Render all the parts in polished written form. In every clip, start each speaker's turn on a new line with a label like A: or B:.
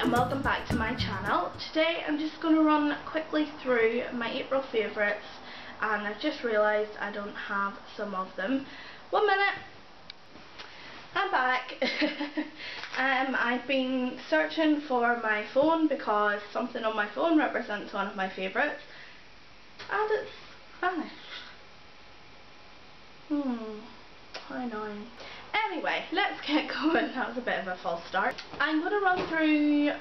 A: and welcome back to my channel. Today I'm just going to run quickly through my April favourites, and I've just realised I don't have some of them. 1 minute, I'm back. I've been searching for my phone because something on my phone represents one of my favourites, and it's vanished. How annoying. Anyway, let's get going. That was a bit of a false start. I'm going to run through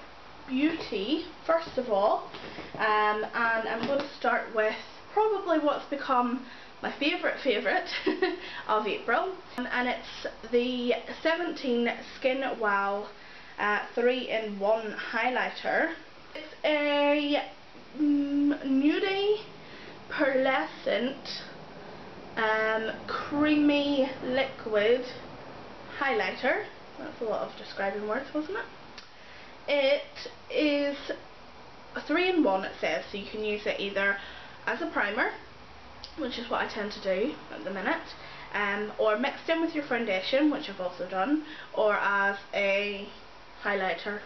A: beauty first of all, and I'm going to start with probably what's become my favourite of April, and it's the 17 Skin Wow 3-in-1 highlighter. It's a nudie pearlescent creamy liquid highlighter. That's a lot of describing words, wasn't it? It is a 3-in-1, it says, so you can use it either as a primer, which is what I tend to do at the minute, or mixed in with your foundation, which I've also done, or as a highlighter,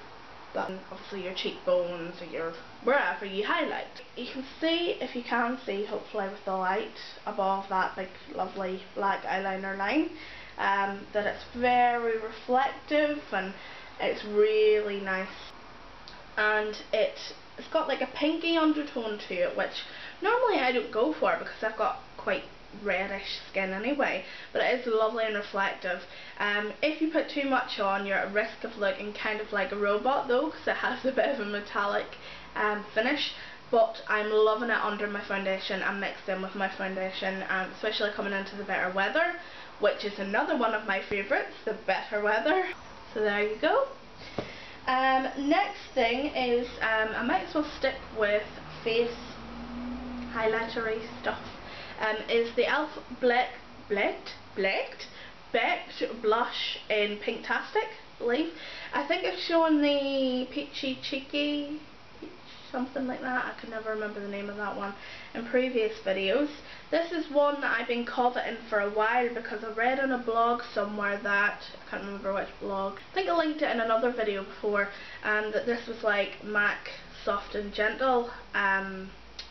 A: but obviously your cheekbones or your wherever you highlight. You can see, if you can see, hopefully with the light above that big lovely black eyeliner line, that it's very reflective and it's really nice, and it's got like a pinky undertone to it, which normally I don't go for because I've got quite reddish skin anyway, but it is lovely and reflective. If you put too much on, you're at risk of looking kind of like a robot though, because it has a bit of a metallic finish, but I'm loving it under my foundation and mixed in with my foundation, especially coming into the better weather, which is another one of my favourites, the better weather. So there you go. Next thing is, I might as well stick with face highlightery stuff, is the e.l.f. Baked blush in Pinktastic, I believe. I think I've shown the Peachy Cheeky, something like that, I can never remember the name of that one, in previous videos. This is one that I've been coveting for a while because I read on a blog somewhere that, I can't remember which blog, I think I linked it in another video before, that this was like MAC Soft and Gentle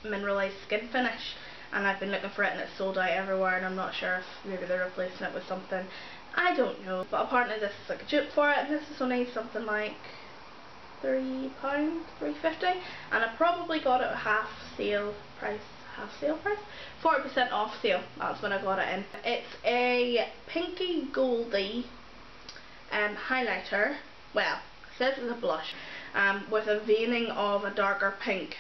A: mineralized skin finish, and I've been looking for it and it's sold out everywhere, and I'm not sure if maybe they're replacing it with something, I don't know, but apparently this is like a dupe for it, and this is only something like £3, £3.50, and I probably got it at half sale price, 40% off sale, that's when I got it in. It's a pinky goldy highlighter, well, it says it's a blush, with a veining of a darker pink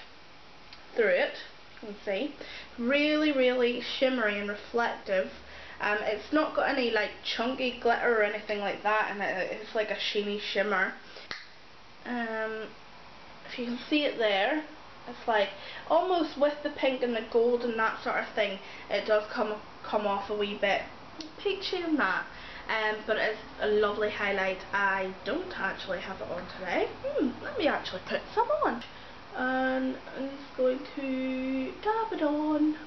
A: through it, you can see. Really shimmery and reflective. It's not got any like chunky glitter or anything like that, and it's like a sheeny shimmer. If you can see it there, it's like almost with the pink and the gold and that sort of thing, it does come off a wee bit peachy and that, but it's a lovely highlight. I don't actually have it on today. Let me actually put some on, and I'm just going to dab it on.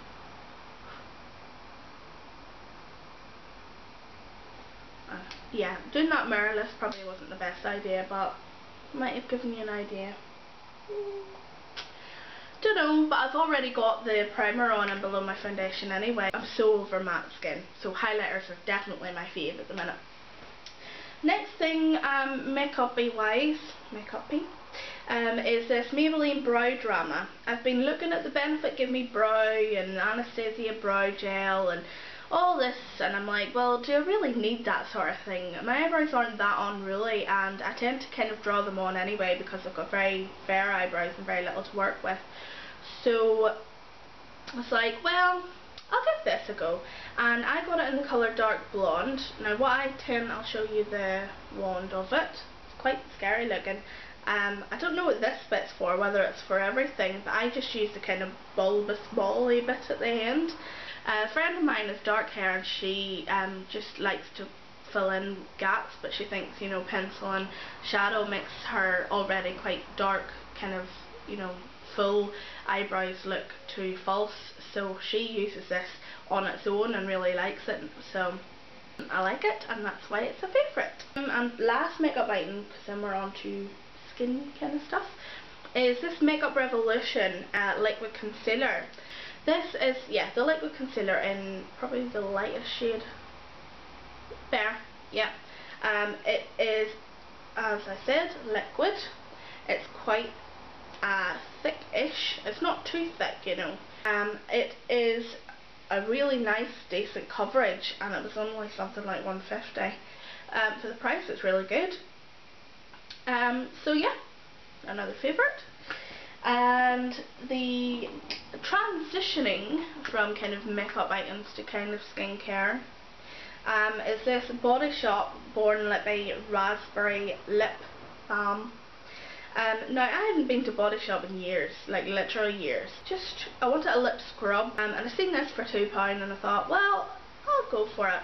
A: Yeah, doing that mirrorless probably wasn't the best idea, but might have given you an idea. Don't know, but I've already got the primer on and below my foundation anyway. I'm so over matte skin, so highlighters are definitely my fave at the minute. Next thing, makeup-y wise, is this Maybelline Brow Drama. I've been looking at the Benefit Give Me Brow and Anastasia Brow Gel and all this, and I'm like, well, do I really need that sort of thing? My eyebrows aren't that unruly, and I tend to kind of draw them on anyway because I've got very fair eyebrows and very little to work with. So I was like, well, I'll give this a go, and I got it in the colour Dark Blonde. Now I'll show you the wand of it. It's quite scary looking. I don't know what this bit's for, whether it's for everything, but I just use the kind of bulbous ball-y bit at the end. A friend of mine has dark hair, and she just likes to fill in gaps, but she thinks, you know, pencil and shadow makes her already quite dark, kind of, you know, full eyebrows look too false, so she uses this on its own and really likes it, so I like it, and that's why it's a favourite. And last makeup item, because then we're on to skin kind of stuff, is this Makeup Revolution liquid concealer. This is, yeah, the liquid concealer in probably the lightest shade. There, yeah. It is, as I said, liquid. It's quite thick-ish. It's not too thick, you know. It is a really nice, decent coverage, and it was only something like $1.50. For the price, it's really good. So yeah, another favourite. And the transitioning from kind of makeup items to kind of skincare is this Body Shop Born Lippy Raspberry Lip Balm. Now, I hadn't been to Body Shop in years, like literally years. I wanted a lip scrub, and I seen this for £2 and I thought, well, I'll go for it.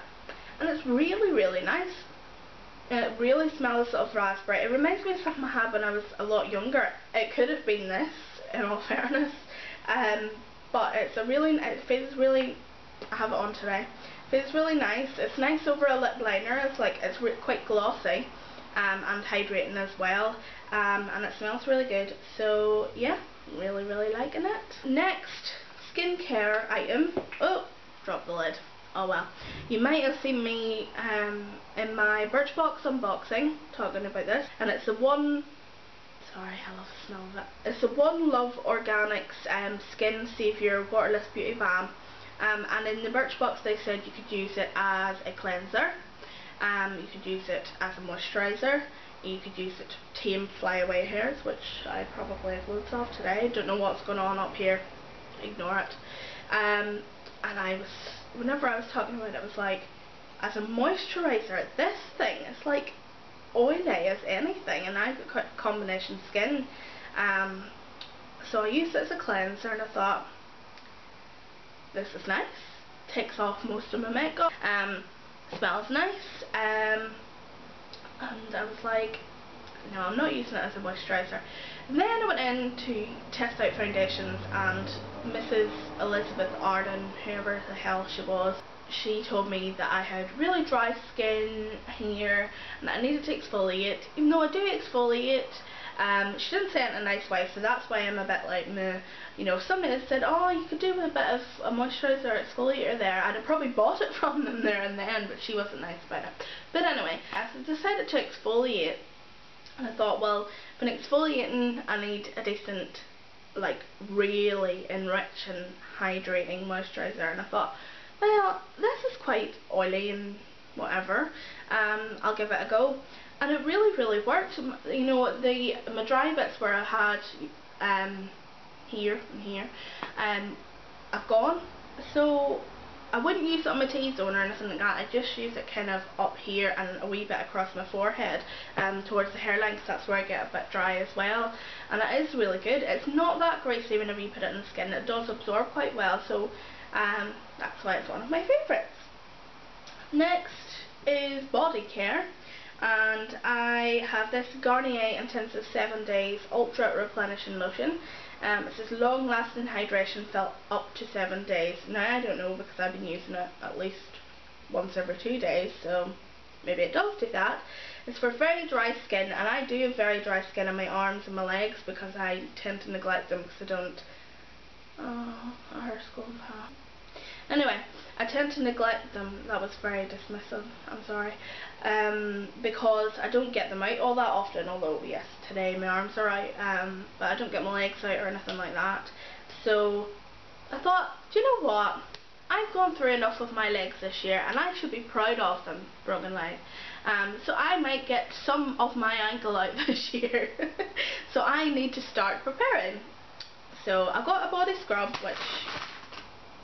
A: And it's really, really nice. It really smells of raspberry. It reminds me of something I had when I was a lot younger. It could have been this, in all fairness. But it's it feels really, I have it on today. It feels really nice. It's nice over a lip liner. It's quite glossy and hydrating as well. And it smells really good. So yeah, really, really liking it. Next skincare item. Oh, drop the lid. Oh well. You might have seen me in my Birchbox unboxing talking about this, and it's the One. Sorry, I love the smell of it. It's the One Love Organics Skin Savior Waterless Beauty Balm. And in the Birchbox they said you could use it as a cleanser. You could use it as a moisturiser. You could use it to tame flyaway hairs, which I probably have loads of today. Don't know what's going on up here. Ignore it. And whenever I was talking about it, I was like, as a moisturiser, this thing is like oily as anything, and I've got combination skin. So I used it as a cleanser, and I thought, this is nice. Takes off most of my makeup. Smells nice. And I was like, no, I'm not using it as a moisturiser. And then I went in to test out foundations, and Mrs. Elizabeth Arden, whoever the hell she was, she told me that I had really dry skin here and that I needed to exfoliate. Even though I do exfoliate, she didn't say it in a nice way, so that's why I'm a bit like, meh. You know, if somebody had said, oh, you could do with a bit of a moisturiser or exfoliator there, I'd have probably bought it from them there and then, but she wasn't nice about it. But anyway, I decided to exfoliate, and I thought, well, if I'm exfoliating, I need a decent, like, really enriching, hydrating moisturiser, and I thought, well, this is quite oily and whatever, I'll give it a go. And it really, really worked. You know, my dry bits where I had here and here, I've gone. So I wouldn't use it on my T-zone or anything like that. I just use it kind of up here and a wee bit across my forehead, towards the hairline, because that's where I get a bit dry as well. And it is really good. It's not that greasy whenever you put it in the skin. It does absorb quite well, so that's why it's one of my favourites. Next is body care. And I have this Garnier Intensive 7 Days Ultra Replenishing Lotion. It says long lasting hydration felt up to 7 days. Now I don't know, because I've been using it at least once every 2 days, so maybe it does do that. It's for very dry skin, and I do have very dry skin on my arms and my legs because I tend to neglect them because I don't. Oh, a hair school path. Anyway, I tend to neglect them. That was very dismissive, I'm sorry. Because I don't get them out all that often, although yes, today my arms are out, but I don't get my legs out or anything like that. So I thought, do you know what? I've gone through enough with my legs this year, and I should be proud of them, broken leg. So I might get some of my ankle out this year. So I need to start preparing. So I've got a body scrub, which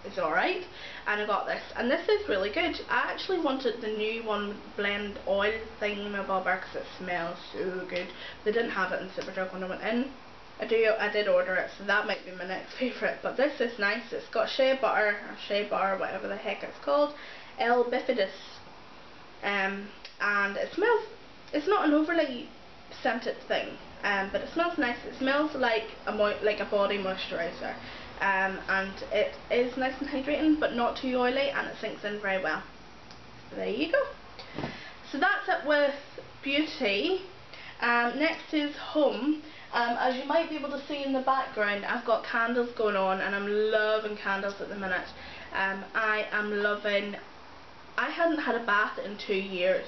A: is alright, and I got this, and this is really good. I actually wanted the new one, blend oil thingamabobber, because it smells so good. They didn't have it in Superdrug when I went in. I did order it, so that might be my next favourite. But this is nice. It's got shea butter, or shea bar, whatever the heck it's called, L bifidus, and it smells. It's not an overly scented thing, but it smells nice. It smells like a body moisturiser. And it is nice and hydrating, but not too oily, and it sinks in very well. So there you go. So that's it with beauty. Next is home. As you might be able to see in the background, I've got candles going on, and I'm loving candles at the minute. I am loving. I hadn't had a bath in 2 years,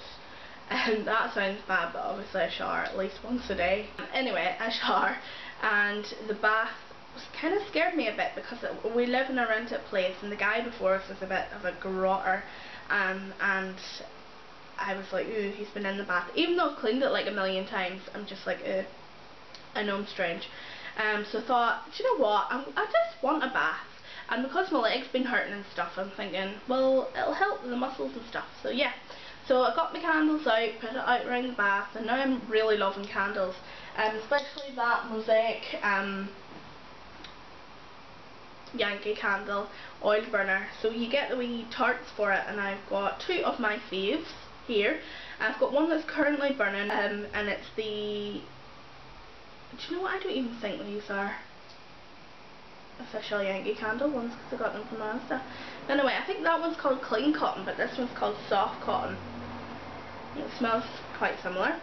A: and that sounds bad, but obviously I shower at least once a day. Anyway, I shower, and the bath kind of scared me a bit because we live in a rented place, and the guy before us was a bit of a grotter, and I was like, ooh, he's been in the bath. Even though I've cleaned it like a million times, I'm just like, I know I'm strange. So I thought, do you know what, I just want a bath. And because my leg's been hurting and stuff, I'm thinking, well, it'll help with the muscles and stuff. So yeah, so I got my candles out, put it out around the bath, and now I'm really loving candles. Especially that Mosaic Yankee candle oil burner. So you get the wee tarts for it, and I've got 2 of my faves here. I've got one that's currently burning, and it's the, do you know what, I don't even think these are official Yankee candle ones because I got them from Asda. Anyway, I think that one's called Clean Cotton, but this one's called Soft Cotton. It smells quite similar.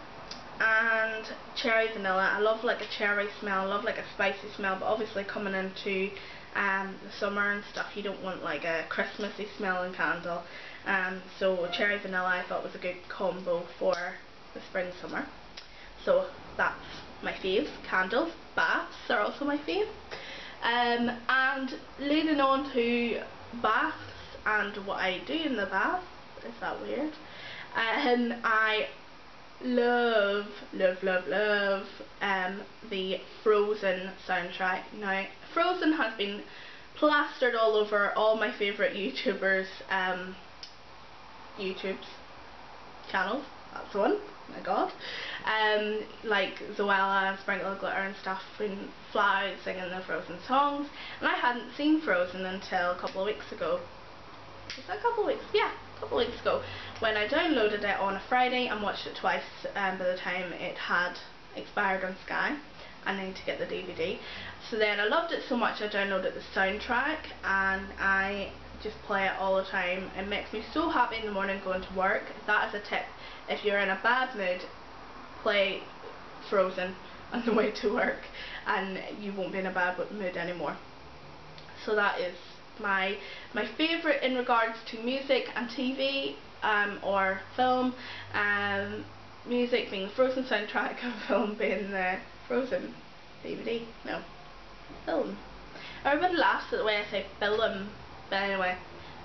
A: And cherry vanilla. I love like a cherry smell, I love like a spicy smell, but obviously coming into the summer and stuff, you don't want like a Christmassy smelling candle. So cherry vanilla I thought was a good combo for the spring summer. So that's my faves. Candles. Baths are also my fave. And leading on to baths and what I do in the bath, is that weird? I love the Frozen soundtrack. Now, Frozen has been plastered all over all my favourite YouTubers' channels. That's the one. Oh my god. Like Zoella and Sprinkle of Glitter and stuff, and flat out singing the Frozen songs. And I hadn't seen Frozen until a couple of weeks ago. Was that a couple of weeks? Yeah, a couple of weeks ago, when I downloaded it on a Friday and watched it twice by the time it had expired on Sky. I need to get the DVD. So then I loved it so much I downloaded the soundtrack, and I just play it all the time. It makes me so happy in the morning going to work. That is a tip. If you're in a bad mood, play Frozen on the way to work and you won't be in a bad mood anymore. So that is my favourite in regards to music and TV or film. Music being the Frozen soundtrack and film being the Frozen DVD. No, film. Everybody laughs at the way I say film, but anyway,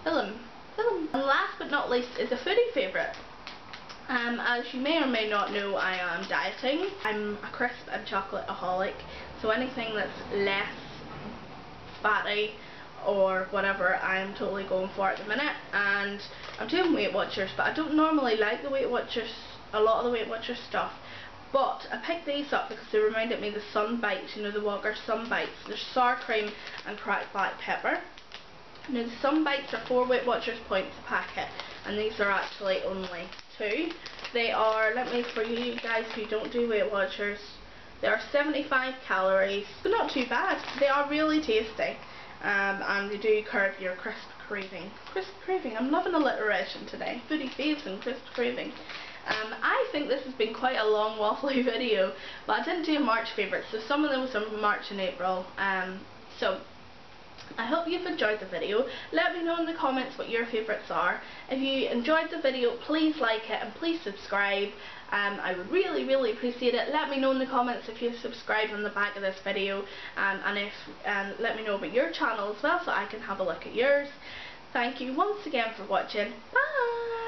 A: film. And last but not least is a foodie favourite. As you may or may not know, I am dieting. I'm a crisp and chocolate-aholic, so anything that's less fatty or whatever I am totally going for at the minute. And I'm doing Weight Watchers, but I don't normally like the Weight Watchers, a lot of the Weight Watchers stuff. But I picked these up because they reminded me of the Sun Bites, you know, the Walker Sun Bites. There's sour cream and cracked black pepper. Now the Sun Bites are 4 Weight Watchers points a packet, and these are actually only 2. They are, for you guys who don't do Weight Watchers, they are 75 calories, but not too bad. They are really tasty, and they do curb your crisp craving. Crisp craving, I'm loving alliteration today. Foodie faves and crisp craving. I think this has been quite a long waffly video, but I didn't do a March favourite, so some of those are March and April. So I hope you've enjoyed the video. Let me know in the comments what your favourites are. If you enjoyed the video, please like it and please subscribe. I would really appreciate it. Let me know in the comments if you've subscribed on the back of this video, and let me know about your channel as well so I can have a look at yours. Thank you once again for watching. Bye!